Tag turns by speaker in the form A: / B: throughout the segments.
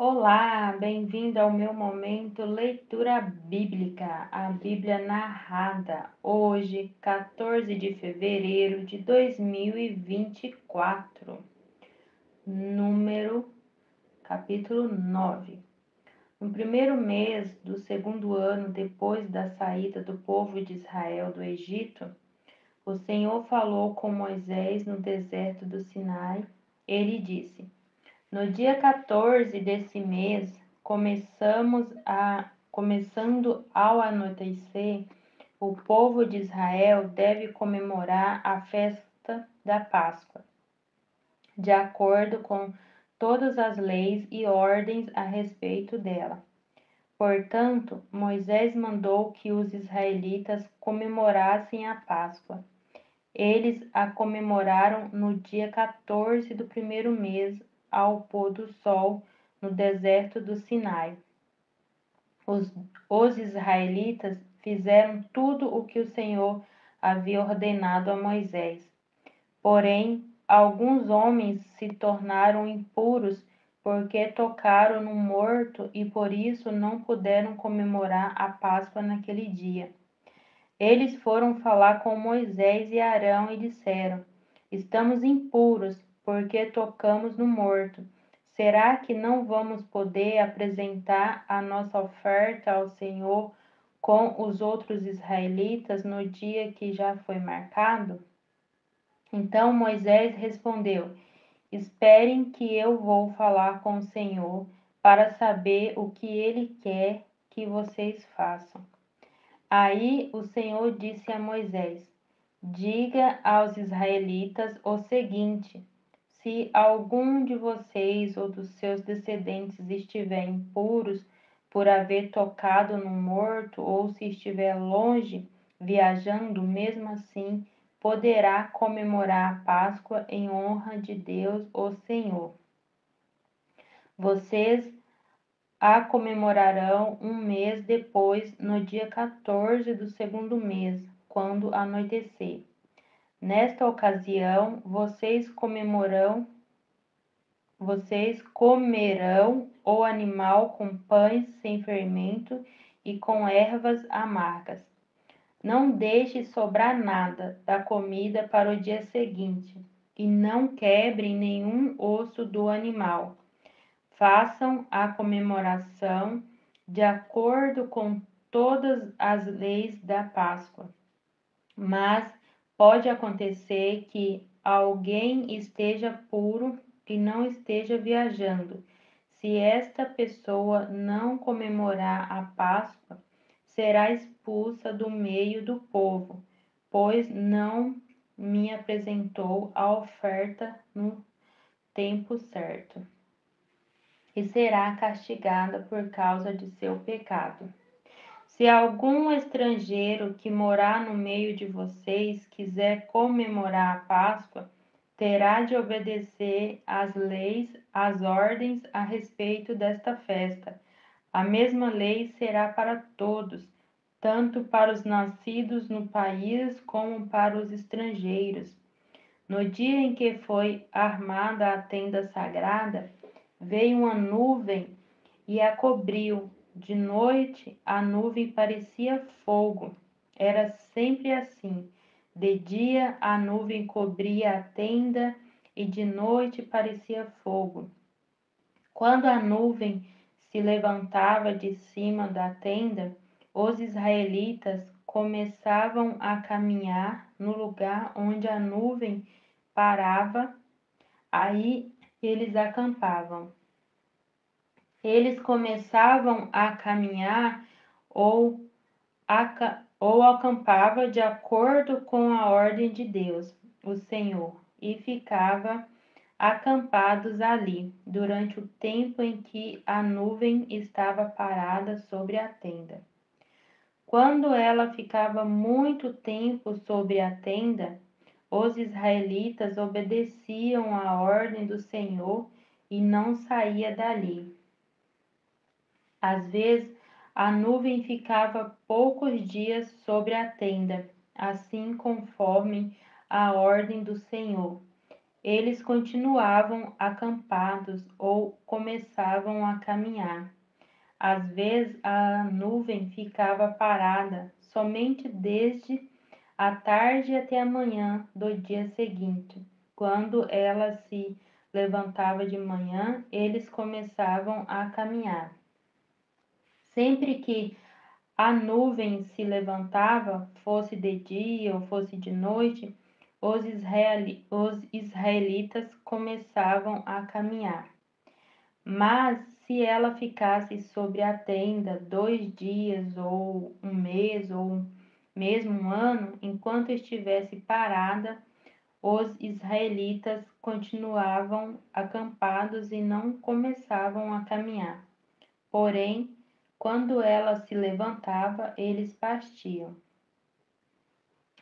A: Olá, bem-vindo ao meu momento leitura bíblica, a Bíblia narrada, hoje, 14 de fevereiro de 2024, número capítulo 9. No primeiro mês do segundo ano depois da saída do povo de Israel do Egito, o Senhor falou com Moisés no deserto do Sinai. Ele disse: No dia 14 desse mês, começando ao anoitecer, o povo de Israel deve comemorar a festa da Páscoa, de acordo com todas as leis e ordens a respeito dela. Portanto, Moisés mandou que os israelitas comemorassem a Páscoa. Eles a comemoraram no dia 14 do primeiro mês, ao pôr do sol, no deserto do Sinai. Os israelitas fizeram tudo o que o Senhor havia ordenado a Moisés. Porém, alguns homens se tornaram impuros porque tocaram no morto e por isso não puderam comemorar a Páscoa naquele dia. Eles foram falar com Moisés e Arão e disseram: Estamos impuros, porque tocamos no morto. Será que não vamos poder apresentar a nossa oferta ao Senhor com os outros israelitas no dia que já foi marcado? Então Moisés respondeu: Esperem que eu vou falar com o Senhor para saber o que ele quer que vocês façam. Aí o Senhor disse a Moisés: Diga aos israelitas o seguinte: se algum de vocês ou dos seus descendentes estiver impuros por haver tocado no morto, ou se estiver longe, viajando, mesmo assim, poderá comemorar a Páscoa em honra de Deus, o Senhor. Vocês a comemorarão um mês depois, no dia 14 do segundo mês, quando anoitecer. Nesta ocasião, vocês comerão o animal com pães sem fermento e com ervas amargas. Não deixe sobrar nada da comida para o dia seguinte, e não quebrem nenhum osso do animal. Façam a comemoração de acordo com todas as leis da Páscoa. Mas pode acontecer que alguém esteja puro e não esteja viajando. Se esta pessoa não comemorar a Páscoa, será expulsa do meio do povo, pois não me apresentou a oferta no tempo certo, e será castigada por causa de seu pecado. Se algum estrangeiro que morar no meio de vocês quiser comemorar a Páscoa, terá de obedecer às leis, às ordens a respeito desta festa. A mesma lei será para todos, tanto para os nascidos no país como para os estrangeiros. No dia em que foi armada a tenda sagrada, veio uma nuvem e a cobriu. De noite, a nuvem parecia fogo. Era sempre assim. De dia, a nuvem cobria a tenda e de noite parecia fogo. Quando a nuvem se levantava de cima da tenda, os israelitas começavam a caminhar no lugar onde a nuvem parava, aí eles acampavam. Eles começavam a caminhar ou, ou acampava de acordo com a ordem de Deus, o Senhor, e ficava acampados ali durante o tempo em que a nuvem estava parada sobre a tenda. Quando ela ficava muito tempo sobre a tenda, os israelitas obedeciam à ordem do Senhor e não saía dali. Às vezes, a nuvem ficava poucos dias sobre a tenda, assim conforme a ordem do Senhor. Eles continuavam acampados ou começavam a caminhar. Às vezes a nuvem ficava parada somente desde a tarde até a manhã do dia seguinte. Quando ela se levantava de manhã, eles começavam a caminhar. Sempre que a nuvem se levantava, fosse de dia ou fosse de noite, os israelitas começavam a caminhar. Mas se ela ficasse sobre a tenda 2 dias, ou um mês, ou mesmo um ano, enquanto estivesse parada, os israelitas continuavam acampados e não começavam a caminhar. Porém, quando ela se levantava, eles partiam.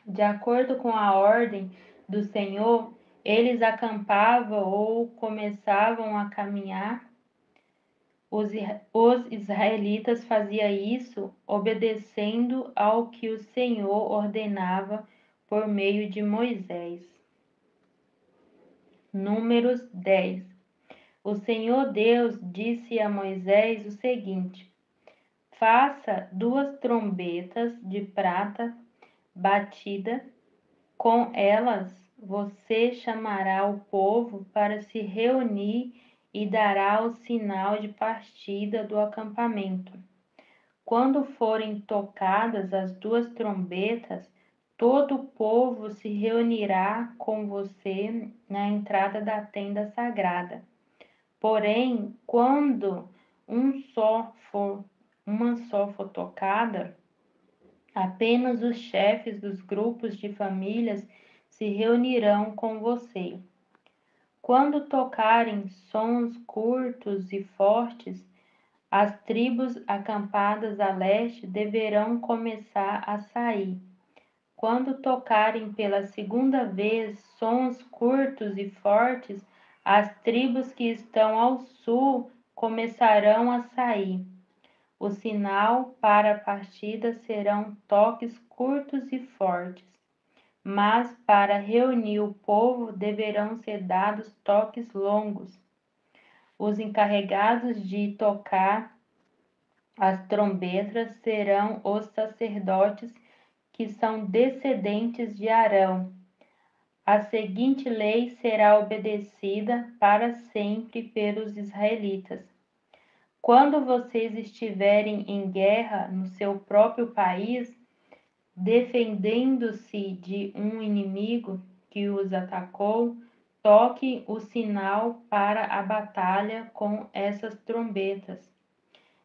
A: De acordo com a ordem do Senhor, eles acampavam ou começavam a caminhar. Os israelitas faziam isso obedecendo ao que o Senhor ordenava por meio de Moisés. Números 10. O Senhor Deus disse a Moisés o seguinte: faça 2 trombetas de prata batida. Com elas você chamará o povo para se reunir e dará o sinal de partida do acampamento. Quando forem tocadas as 2 trombetas, todo o povo se reunirá com você na entrada da tenda sagrada. Porém, quando uma só for tocada, apenas os chefes dos grupos de famílias se reunirão com você. Quando tocarem sons curtos e fortes, as tribos acampadas a leste deverão começar a sair. Quando tocarem pela segunda vez sons curtos e fortes, as tribos que estão ao sul começarão a sair. O sinal para a partida serão toques curtos e fortes, mas para reunir o povo deverão ser dados toques longos. Os encarregados de tocar as trombetas serão os sacerdotes que são descendentes de Arão. A seguinte lei será obedecida para sempre pelos israelitas. Quando vocês estiverem em guerra no seu próprio país, defendendo-se de um inimigo que os atacou, toque o sinal para a batalha com essas trombetas.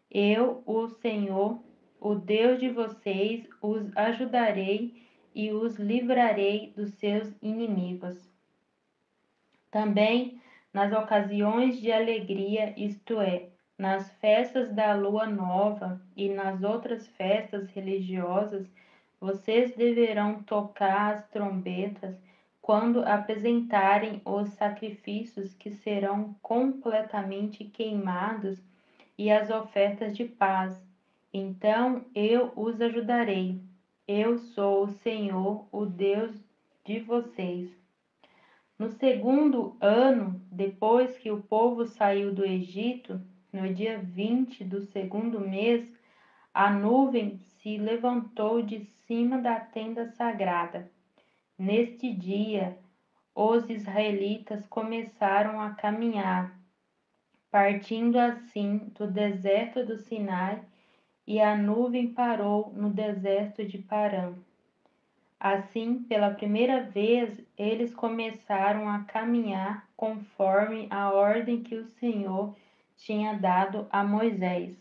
A: Eu, o Senhor, o Deus de vocês, os ajudarei e os livrarei dos seus inimigos. Também nas ocasiões de alegria, isto é, nas festas da lua nova e nas outras festas religiosas, vocês deverão tocar as trombetas quando apresentarem os sacrifícios que serão completamente queimados e as ofertas de paz. Então eu os ajudarei. Eu sou o Senhor, o Deus de vocês. No segundo ano, depois que o povo saiu do Egito, no dia 20 do segundo mês, a nuvem se levantou de cima da tenda sagrada. Neste dia, os israelitas começaram a caminhar, partindo assim do deserto do Sinai, e a nuvem parou no deserto de Parã. Assim, pela primeira vez, eles começaram a caminhar conforme a ordem que o Senhor tinha dado a Moisés.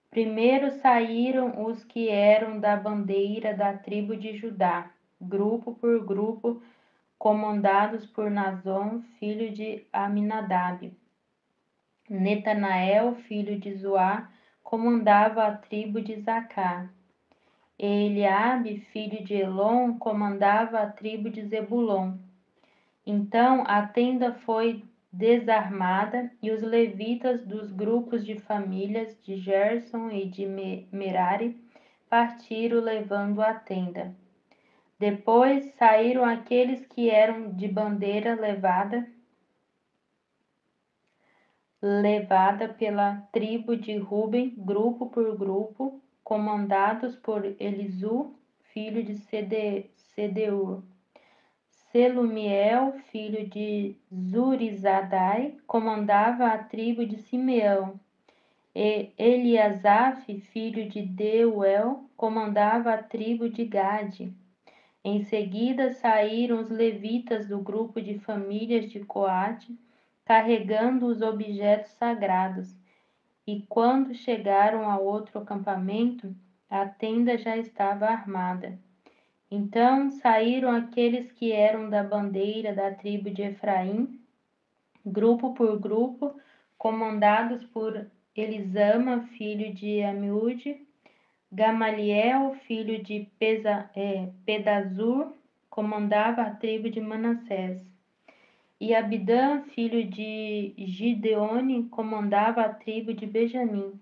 A: Primeiro saíram os que eram da bandeira da tribo de Judá, grupo por grupo, comandados por Nazon, filho de Aminadab. Netanael, filho de Zoá, comandava a tribo de Zacá. Eliabe, filho de Elon, comandava a tribo de Zebulon. Então a tenda foi desarmada e os levitas dos grupos de famílias de Gerson e de Merari partiram levando a tenda. Depois saíram aqueles que eram de bandeira levada pela tribo de Ruben, grupo por grupo, comandados por Elisu, filho de Sedeur. Selumiel, filho de Zurizadai, comandava a tribo de Simeão. E Eliasaf, filho de Deuel, comandava a tribo de Gade. Em seguida saíram os levitas do grupo de famílias de Coate, carregando os objetos sagrados. E quando chegaram a outro acampamento, a tenda já estava armada. Então saíram aqueles que eram da bandeira da tribo de Efraim, grupo por grupo, comandados por Elisama, filho de Amiúde, Gamaliel, filho de Pedazur, comandava a tribo de Manassés. E Abidã, filho de Gideone, comandava a tribo de Benjamim.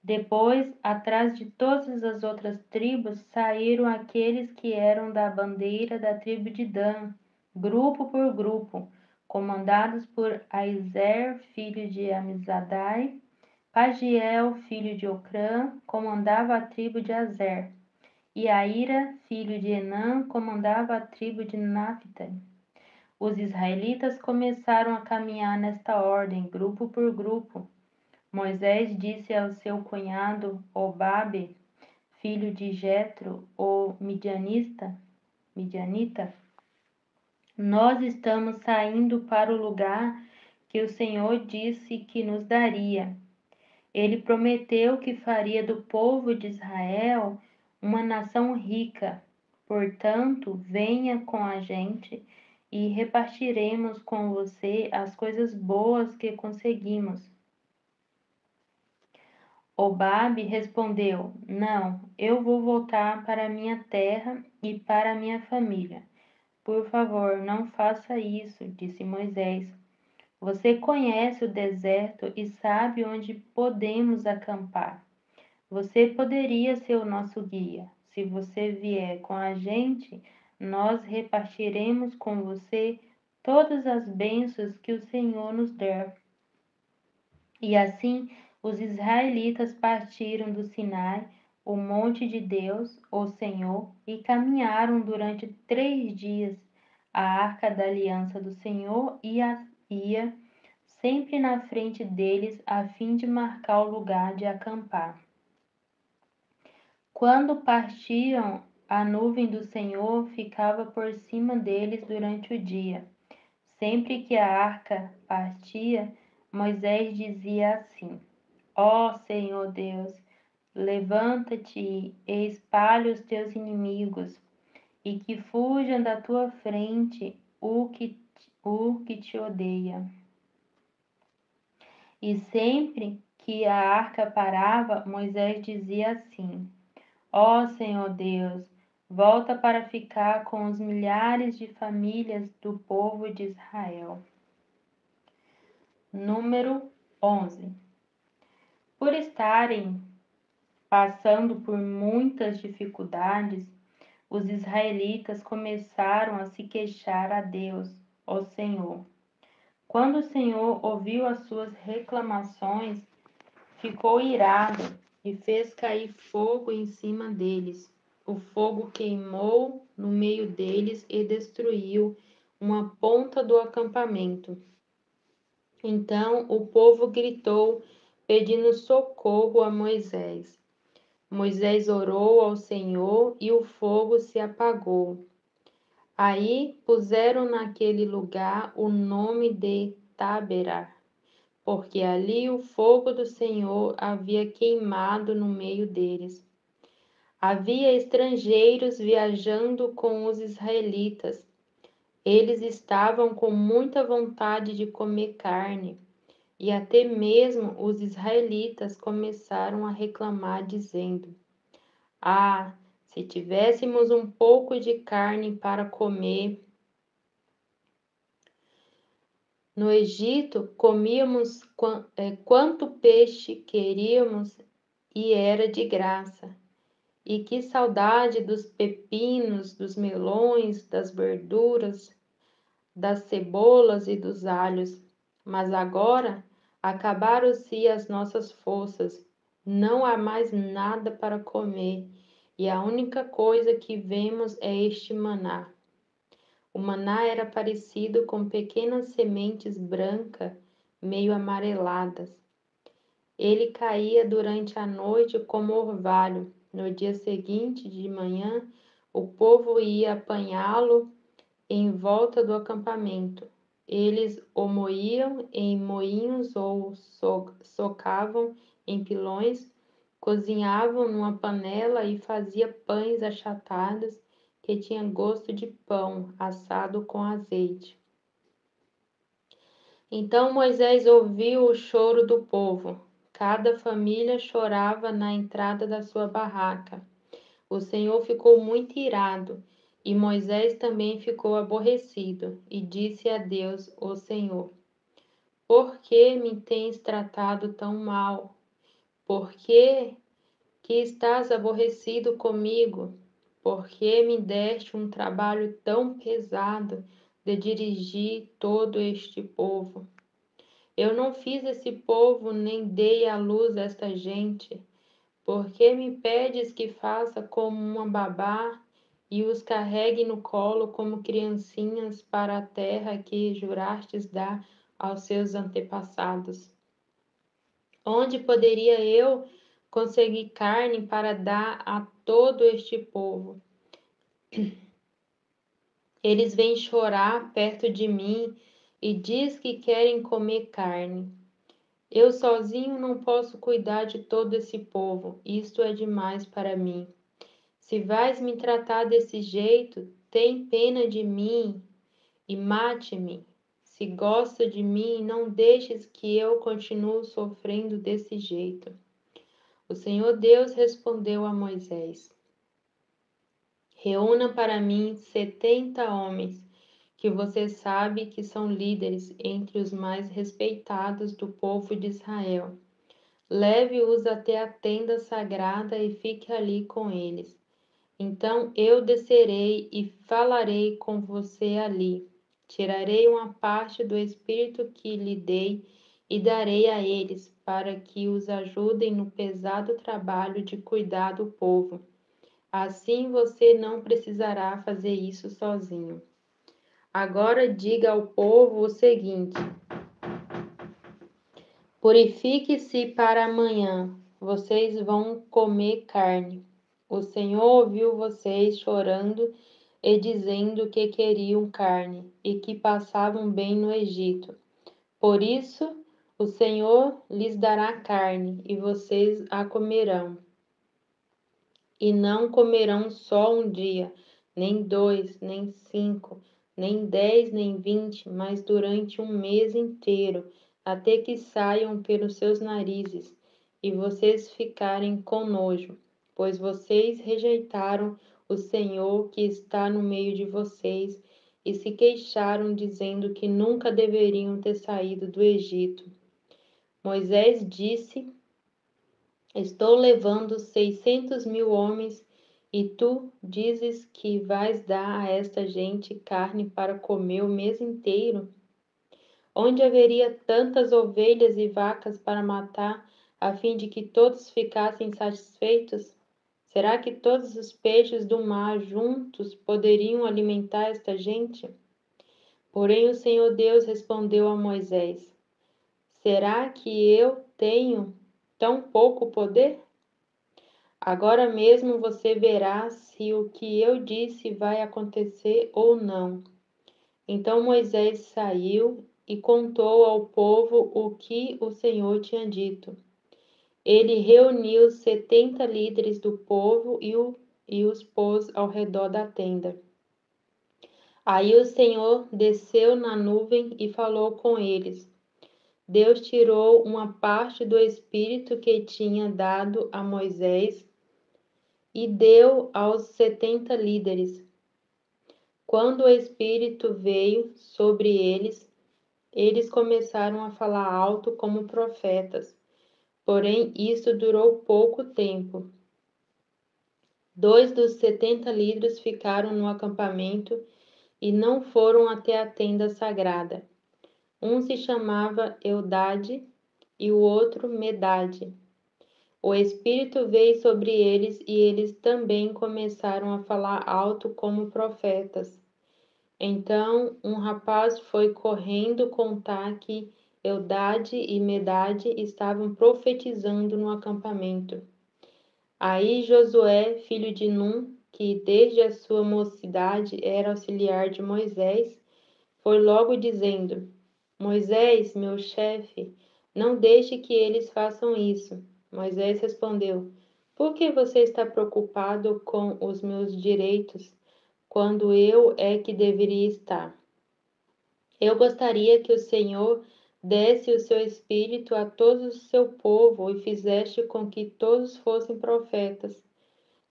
A: Depois, atrás de todas as outras tribos, saíram aqueles que eram da bandeira da tribo de Dan, grupo por grupo, comandados por Aizer, filho de Amizadai. Pagiel, filho de Ocrã, comandava a tribo de Azer. E Aira, filho de Enã, comandava a tribo de Naphtali. Os israelitas começaram a caminhar nesta ordem, grupo por grupo. Moisés disse ao seu cunhado Obabe, filho de Jetro, o midianita: Nós estamos saindo para o lugar que o Senhor disse que nos daria. Ele prometeu que faria do povo de Israel uma nação rica. Portanto, venha com a gente e repartiremos com você as coisas boas que conseguimos. Obabe respondeu: Não, eu vou voltar para minha terra e para minha família. Por favor, não faça isso, disse Moisés. Você conhece o deserto e sabe onde podemos acampar. Você poderia ser o nosso guia. Se você vier com a gente, nós repartiremos com você todas as bênçãos que o Senhor nos der. E assim os israelitas partiram do Sinai, o monte de Deus, o Senhor, e caminharam durante 3 dias. A arca da aliança do Senhor ia sempre na frente deles, a fim de marcar o lugar de acampar. Quando partiam, a nuvem do Senhor ficava por cima deles durante o dia. Sempre que a arca partia, Moisés dizia assim: Ó Senhor Deus, levanta-te e espalha os teus inimigos, e que fujam da tua frente o que te odeia. E sempre que a arca parava, Moisés dizia assim: Ó Senhor Deus, volta para ficar com os milhares de famílias do povo de Israel. Número 11. Por estarem passando por muitas dificuldades, os israelitas começaram a se queixar a Deus, ó Senhor. Quando o Senhor ouviu as suas reclamações, ficou irado e fez cair fogo em cima deles. O fogo queimou no meio deles e destruiu uma ponta do acampamento. Então o povo gritou, pedindo socorro a Moisés. Moisés orou ao Senhor e o fogo se apagou. Aí puseram naquele lugar o nome de Taberá, porque ali o fogo do Senhor havia queimado no meio deles. Havia estrangeiros viajando com os israelitas. Eles estavam com muita vontade de comer carne, e até mesmo os israelitas começaram a reclamar, dizendo: Ah, se tivéssemos um pouco de carne para comer! No Egito, comíamos quanto peixe queríamos e era de graça. E que saudade dos pepinos, dos melões, das verduras, das cebolas e dos alhos. Mas agora Acabaram-se as nossas forças, não há mais nada para comer, e a única coisa que vemos é este maná. O maná era parecido com pequenas sementes brancas, meio amareladas. Ele caía durante a noite como orvalho. No dia seguinte, de manhã, o povo ia apanhá-lo em volta do acampamento. Eles o moíam em moinhos ou socavam em pilões, cozinhavam numa panela e faziam pães achatados que tinham gosto de pão assado com azeite. Então Moisés ouviu o choro do povo. Cada família chorava na entrada da sua barraca. O Senhor ficou muito irado, e Moisés também ficou aborrecido, e disse a Deus, o Senhor: Por que me tens tratado tão mal? Por que estás aborrecido comigo? Por que me deste um trabalho tão pesado de dirigir todo este povo? Eu não fiz esse povo, nem dei à luz esta gente. Por que me pedes que faça como uma babá e os carregue no colo como criancinhas para a terra que jurastes dar aos seus antepassados? Onde poderia eu conseguir carne para dar a todo este povo? Eles vêm chorar perto de mim e diz que querem comer carne. Eu sozinho não posso cuidar de todo esse povo, isto é demais para mim. Se vais me tratar desse jeito, tem pena de mim e mate-me. Se gosta de mim, não deixes que eu continue sofrendo desse jeito. O Senhor Deus respondeu a Moisés: Reúna para mim 70 homens, que você sabe que são líderes entre os mais respeitados do povo de Israel. Leve-os até a tenda sagrada e fique ali com eles. Então eu descerei e falarei com você ali. Tirarei uma parte do espírito que lhe dei e darei a eles, para que os ajudem no pesado trabalho de cuidar do povo. Assim você não precisará fazer isso sozinho. Agora diga ao povo o seguinte: Purifique-se para amanhã, vocês vão comer carne. O Senhor ouviu vocês chorando e dizendo que queriam carne e que passavam bem no Egito. Por isso, o Senhor lhes dará carne e vocês a comerão. E não comerão só um dia, nem 2, nem 5, nem 10, nem 20, mas durante um mês inteiro, até que saiam pelos seus narizes e vocês ficarem com nojo, pois vocês rejeitaram o Senhor que está no meio de vocês e se queixaram dizendo que nunca deveriam ter saído do Egito. Moisés disse: Estou levando 600.000 homens e tu dizes que vais dar a esta gente carne para comer o mês inteiro? Onde haveria tantas ovelhas e vacas para matar, a fim de que todos ficassem satisfeitos? Será que todos os peixes do mar juntos poderiam alimentar esta gente? Porém o Senhor Deus respondeu a Moisés: Será que eu tenho tão pouco poder? Agora mesmo você verá se o que eu disse vai acontecer ou não. Então Moisés saiu e contou ao povo o que o Senhor tinha dito. Ele reuniu 70 líderes do povo e os pôs ao redor da tenda. Aí o Senhor desceu na nuvem e falou com eles. Deus tirou uma parte do Espírito que tinha dado a Moisés e deu aos 70 líderes. Quando o Espírito veio sobre eles, eles começaram a falar alto como profetas. Porém, isso durou pouco tempo. 2 dos 70 líderes ficaram no acampamento e não foram até a tenda sagrada. Um se chamava Eldade e o outro Medade. O Espírito veio sobre eles e eles também começaram a falar alto como profetas. Então um rapaz foi correndo contar que Eldade e Medade estavam profetizando no acampamento. Aí Josué, filho de Num, que desde a sua mocidade era auxiliar de Moisés, foi logo dizendo: Moisés, meu chefe, não deixe que eles façam isso. Moisés respondeu: Por que você está preocupado com os meus direitos, quando eu é que deveria estar? Eu gostaria que o Senhor desse o seu espírito a todo o seu povo e fizesse com que todos fossem profetas.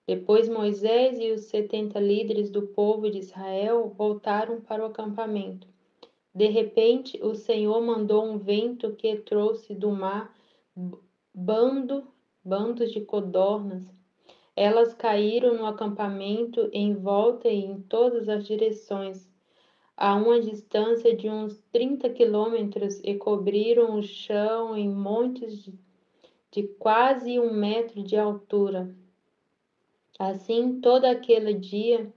A: Depois Moisés e os 70 líderes do povo de Israel voltaram para o acampamento. De repente, o Senhor mandou um vento que trouxe do mar bandos de codornas. Elas caíram no acampamento em volta e em todas as direções, a uma distância de uns 30 quilômetros, e cobriram o chão em montes de quase 1 metro de altura. Assim, todo aquele dia,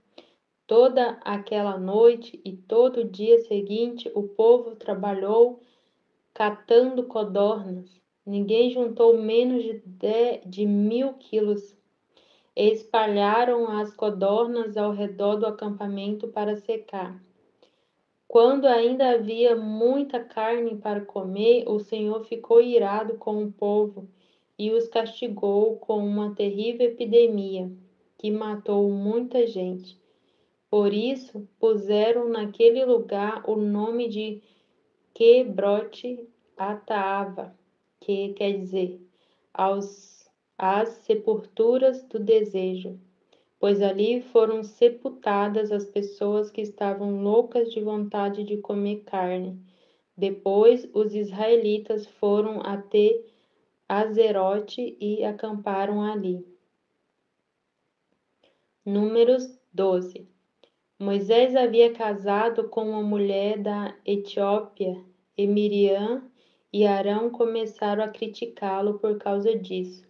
A: toda aquela noite e todo o dia seguinte, o povo trabalhou catando codornas. Ninguém juntou menos de 1.000 quilos. E espalharam as codornas ao redor do acampamento para secar. Quando ainda havia muita carne para comer, o Senhor ficou irado com o povo e os castigou com uma terrível epidemia que matou muita gente. Por isso, puseram naquele lugar o nome de Quebrote Ataava, que quer dizer as sepulturas do desejo, pois ali foram sepultadas as pessoas que estavam loucas de vontade de comer carne. Depois os israelitas foram até Azerote e acamparam ali. Números 12. Moisés havia casado com uma mulher da Etiópia, e Miriam e Arão começaram a criticá-lo por causa disso.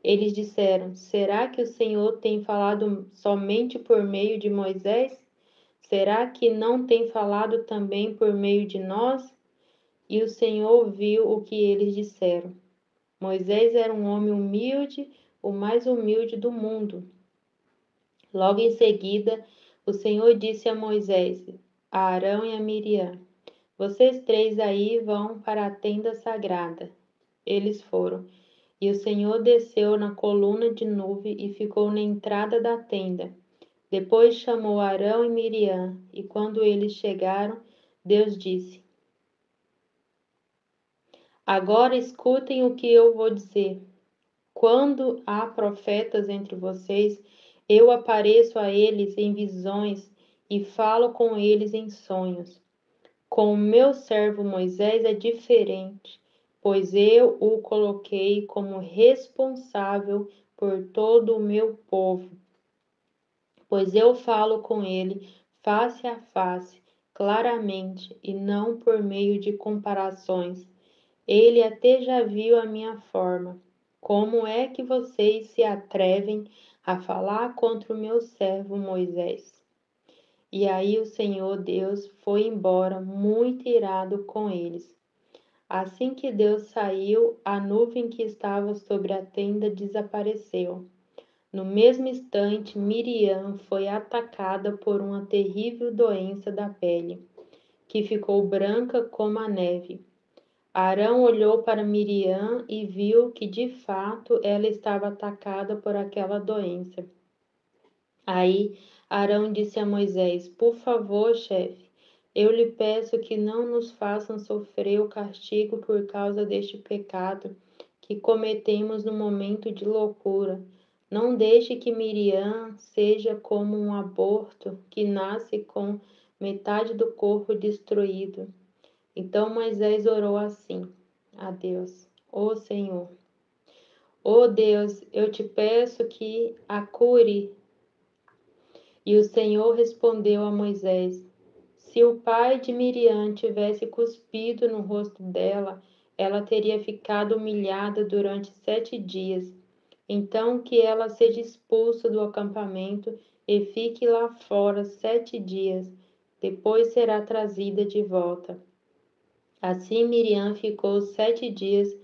A: Eles disseram: Será que o Senhor tem falado somente por meio de Moisés? Será que não tem falado também por meio de nós? E o Senhor ouviu o que eles disseram. Moisés era um homem humilde, o mais humilde do mundo. Logo em seguida, o Senhor disse a Moisés, a Arão e a Miriam: Vocês três aí vão para a tenda sagrada. Eles foram. E o Senhor desceu na coluna de nuvem e ficou na entrada da tenda. Depois chamou Arão e Miriam, e quando eles chegaram, Deus disse: Agora escutem o que eu vou dizer. Quando há profetas entre vocês, eu apareço a eles em visões e falo com eles em sonhos. Com o meu servo Moisés é diferente, pois eu o coloquei como responsável por todo o meu povo. Pois eu falo com ele face a face, claramente, e não por meio de comparações. Ele até já viu a minha forma. Como é que vocês se atrevem a falar contra o meu servo Moisés? E aí o Senhor Deus foi embora, muito irado com eles. Assim que Deus saiu, a nuvem que estava sobre a tenda desapareceu. No mesmo instante, Miriam foi atacada por uma terrível doença da pele, que ficou branca como a neve. Arão olhou para Miriam e viu que de fato ela estava atacada por aquela doença. Aí Arão disse a Moisés: Por favor, chefe, eu lhe peço que não nos façam sofrer o castigo por causa deste pecado que cometemos no momento de loucura. Não deixe que Miriam seja como um aborto que nasce com metade do corpo destruído. Então Moisés orou assim a Deus: Ó Senhor, ó Deus, eu te peço que a cure. E o Senhor respondeu a Moisés: Se o pai de Miriam tivesse cuspido no rosto dela, ela teria ficado humilhada durante 7 dias. Então que ela seja expulsa do acampamento e fique lá fora 7 dias. Depois será trazida de volta. Assim Miriam ficou 7 dias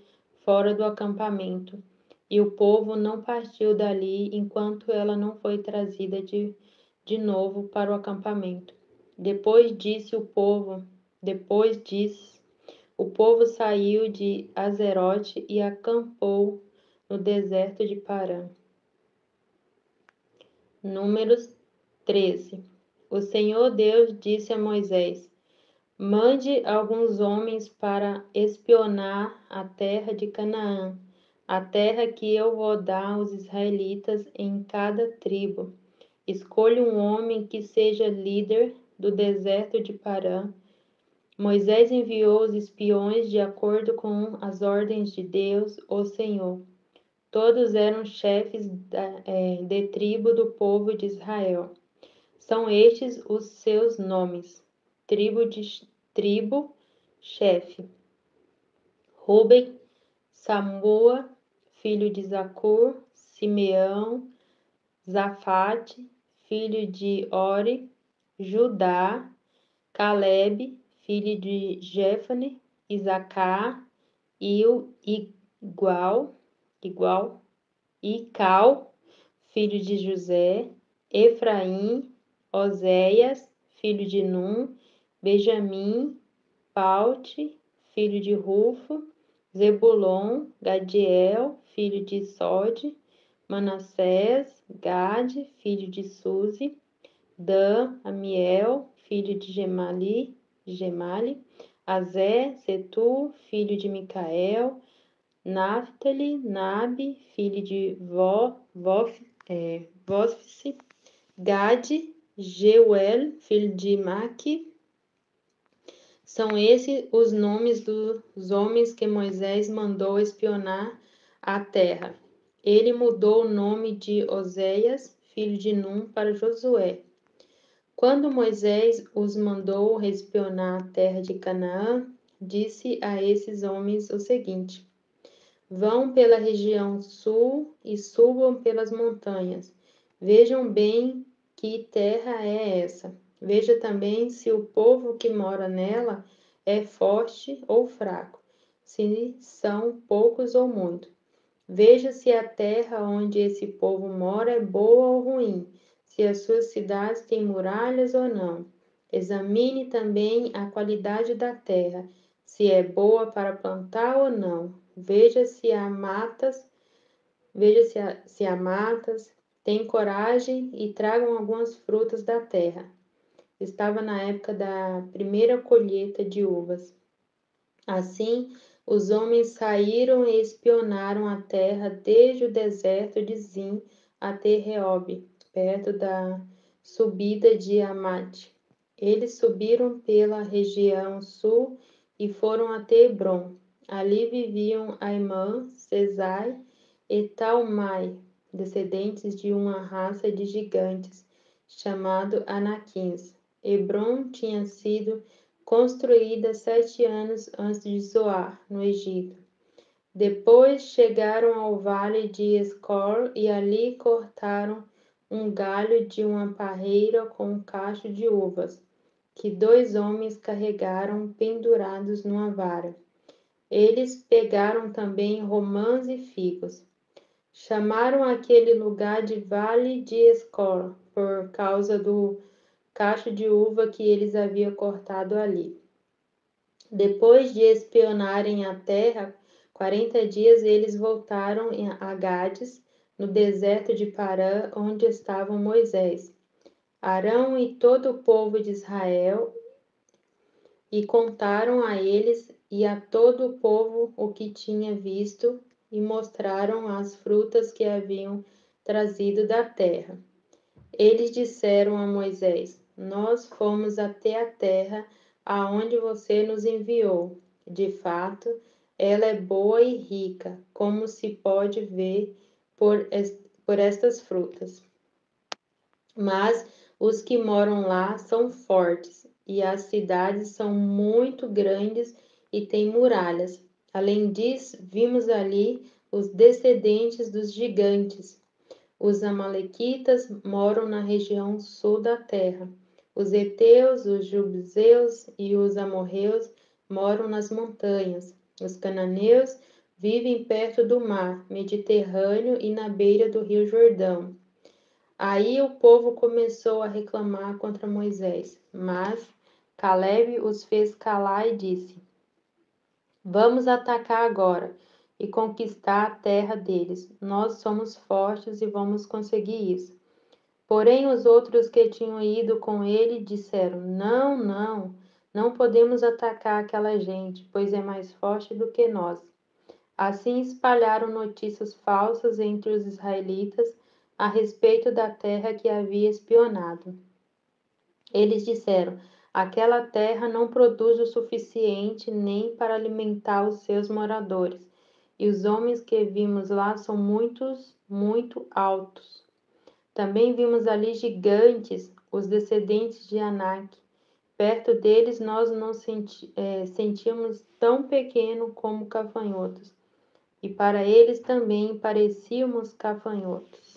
A: fora do acampamento, e o povo não partiu dali enquanto ela não foi trazida de novo para o acampamento. Depois disso, o povo saiu de Azerote e acampou no deserto de Parã. Números 13. O Senhor Deus disse a Moisés: Mande alguns homens para espionar a terra de Canaã, a terra que eu vou dar aos israelitas em cada tribo. Escolha um homem que seja líder do deserto de Parã. Moisés enviou os espiões de acordo com as ordens de Deus, o Senhor. Todos eram chefes de tribo do povo de Israel. São estes os seus nomes: tribo, chefe. Ruben, Samua, filho de Zacur, Simeão, Zafate, filho de Ori, Judá, Caleb, filho de Jefane, Isacar, Ical, filho de José, Efraim, Oséias, filho de Num, Benjamim, Paute, filho de Rufo, Zebulon, Gadiel, filho de Sode, Manassés, Gade, filho de Suzi, Dan, Amiel, filho de Gemali, Azé, Setu, filho de Micael, Naphtali, Nabe, filho de Vosfice, Gade, Jeuel, filho de Maqui. São esses os nomes dos homens que Moisés mandou espionar a terra. Ele mudou o nome de Oséias, filho de Num, para Josué. Quando Moisés os mandou espionar a terra de Canaã, disse a esses homens o seguinte: Vão pela região sul e subam pelas montanhas. Vejam bem que terra é essa. Veja também se o povo que mora nela é forte ou fraco, se são poucos ou muitos. Veja se a terra onde esse povo mora é boa ou ruim, se as suas cidades têm muralhas ou não. Examine também a qualidade da terra, se é boa para plantar ou não. Veja se há matas, tem coragem e tragam algumas frutas da terra. Estava na época da primeira colheita de uvas. Assim, os homens saíram e espionaram a terra desde o deserto de Zim até Reob, perto da subida de Amate. Eles subiram pela região sul e foram até Hebron. Ali viviam Aimã, Sesai e Talmai, descendentes de uma raça de gigantes, chamado Anaquins. Hebron tinha sido construída 7 anos antes de Zoar, no Egito. Depois chegaram ao vale de Escol e ali cortaram um galho de uma parreira com um cacho de uvas, que 2 homens carregaram pendurados numa vara. Eles pegaram também romãs e figos. Chamaram aquele lugar de Vale de Escol, por causa do cacho de uva que eles haviam cortado ali. Depois de espionarem a terra 40 dias, eles voltaram a Gades, no deserto de Parã, onde estavam Moisés, Arão e todo o povo de Israel, e contaram a eles e a todo o povo o que tinha visto, e mostraram as frutas que haviam trazido da terra. Eles disseram a Moisés: Nós fomos até a terra aonde você nos enviou. De fato, ela é boa e rica, como se pode ver por estas frutas. Mas os que moram lá são fortes, e as cidades são muito grandes e têm muralhas. Além disso, vimos ali os descendentes dos gigantes. Os amalequitas moram na região sul da terra. Os heteus, os jebuseus e os amorreus moram nas montanhas. Os cananeus vivem perto do mar Mediterrâneo e na beira do rio Jordão. Aí o povo começou a reclamar contra Moisés, mas Calebe os fez calar e disse: Vamos atacar agora e conquistar a terra deles. Nós somos fortes e vamos conseguir isso. Porém, os outros que tinham ido com ele disseram: Não, não, não podemos atacar aquela gente, pois é mais forte do que nós. Assim espalharam notícias falsas entre os israelitas a respeito da terra que havia espionado. Eles disseram: Aquela terra não produz o suficiente nem para alimentar os seus moradores, e os homens que vimos lá são muito altos. Também vimos ali gigantes, os descendentes de Anak. Perto deles nós nos sentíamos tão pequeno como gafanhotos, e para eles também parecíamos gafanhotos.